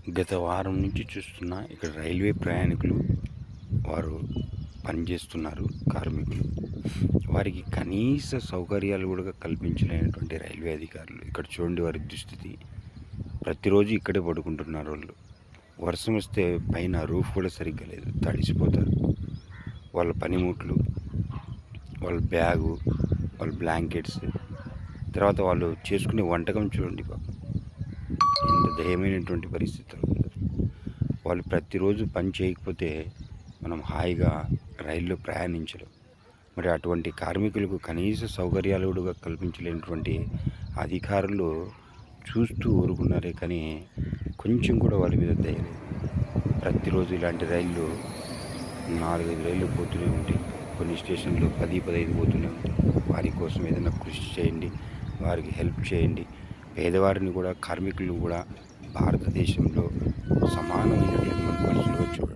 గత వారం నుంచి చూస్తున్నా ఇక్కడ రైల్వే ప్రయాణికులు వారు పనిచేస్తున్నారు కార్మికులు. వారికి కనీస సౌకర్యాలు కూడా కల్పించలేనటువంటి రైల్వే అధికారులు. ఇక్కడ చూడండి వారి దుస్థితి. ప్రతిరోజు ఇక్కడే పడుకుంటున్నారు వాళ్ళు. వర్షం వస్తే పైన రూఫ్ కూడా సరిగ్గా లేదు, తడిసిపోతారు. వాళ్ళ పనిముట్లు, వాళ్ళ బ్యాగు, వాళ్ళ బ్లాంకెట్స్, తర్వాత వాళ్ళు చేసుకునే వంటకం చూడండి పాపం ఎంత దయమైనటువంటి పరిస్థితులు. వాళ్ళు ప్రతిరోజు పని చేయకపోతే మనం హాయిగా రైల్లో ప్రయాణించలేం. మరి అటువంటి కార్మికులకు కనీస సౌకర్యాలు కూడా కల్పించలేనటువంటి అధికారులు చూస్తూ ఊరుకున్నారే కానీ కొంచెం కూడా వాళ్ళ మీద దయ లేదు. ప్రతిరోజు ఇలాంటి రైళ్ళు 4-5 రైళ్ళు పోతూనే ఉంటాయి. కొన్ని స్టేషన్లు 10-15 పోతూనే ఉంటాయి. వారి కోసం ఏదైనా కృషి చేయండి, వారికి హెల్ప్ చేయండి. పేదవారిని కూడా, కార్మికులను కూడా భారతదేశంలో సమానమైన